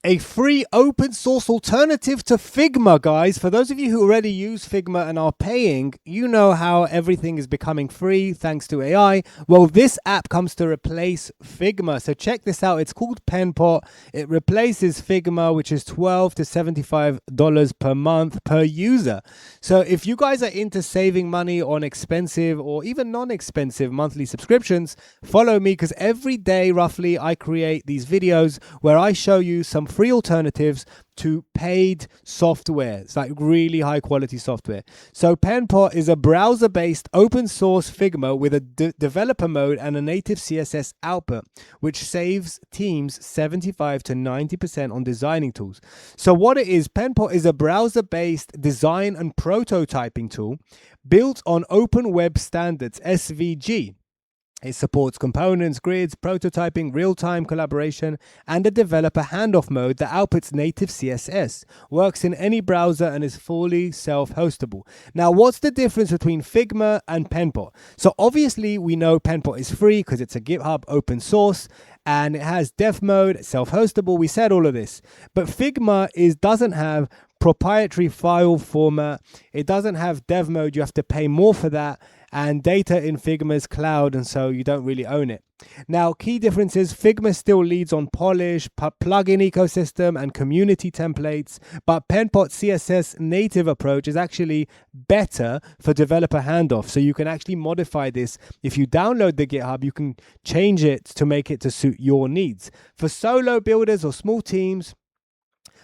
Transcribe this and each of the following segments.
A free open source alternative to Figma, guys. For those of you who already use Figma and are paying, you know how everything is becoming free thanks to AI. Well, this app comes to replace Figma. So check this out. It's called Penpot. It replaces Figma, which is $12 to $75 per month per user. So if you guys are into saving money on expensive or even non-expensive monthly subscriptions, follow me, because every day roughly I create these videos where I show you some free alternatives to paid software. It's like really high quality software. So Penpot is a browser-based open source Figma with a developer mode and a native CSS output, which saves teams 75 to 90% on designing tools. So what it is, Penpot is a browser-based design and prototyping tool built on Open Web Standards, SVG. It supports components, grids, prototyping, real-time collaboration, and a developer handoff mode that outputs native CSS, works in any browser, and is fully self-hostable. Now, what's the difference between Figma and Penpot? So obviously, we know Penpot is free because it's a GitHub open source, and it has dev mode, self-hostable. We said all of this. But Figma doesn't have proprietary file format. It doesn't have dev mode. You have to pay more for that. And data in Figma is cloud, and so you don't really own it. Now, key differences: Figma still leads on polish, plugin ecosystem, and community templates, but Penpot's CSS native approach is actually better for developer handoff. So you can actually modify this. If you download the GitHub, you can change it to make it to suit your needs. For solo builders or small teams,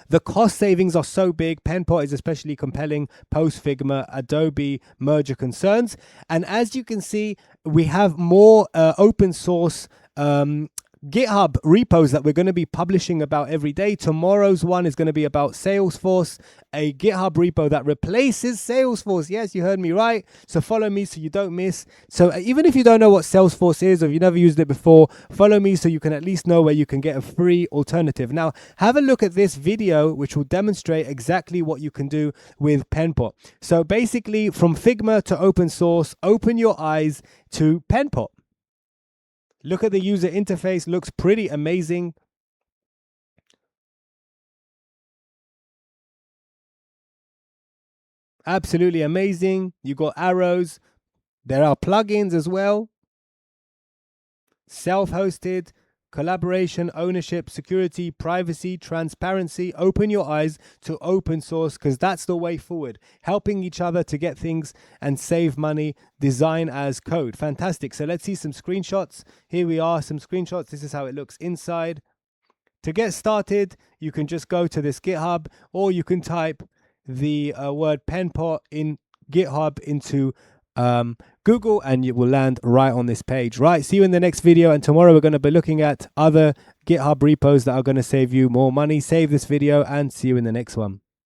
the cost savings are so big. Penpot is especially compelling post Figma Adobe merger concerns. And as you can see, we have more open source GitHub repos that we're going to be publishing about every day. Tomorrow's one is going to be about Salesforce, a GitHub repo that replaces Salesforce. Yes, you heard me right. So follow me so you don't miss. So even if you don't know what Salesforce is, or if you've never used it before, follow me so you can at least know where you can get a free alternative. Now, have a look at this video, which will demonstrate exactly what you can do with Penpot. So basically, from Figma to open source, open your eyes to Penpot. Look at the user interface, looks pretty amazing. Absolutely amazing. You got arrows. There are plugins as well. Self-hosted, collaboration, ownership, security, privacy, transparency. Open your eyes to open source, because that's the way forward. Helping each other to get things and save money. Design as code. Fantastic. So let's see some screenshots. Here we are, some screenshots. This is how it looks inside. To get started, you can just go to this GitHub, or you can type the word Penpot in GitHub into Google, and you will land right on this page. Right, see you in the next video, and tomorrow we're going to be looking at other GitHub repos that are going to save you more money. Save this video and see you in the next one.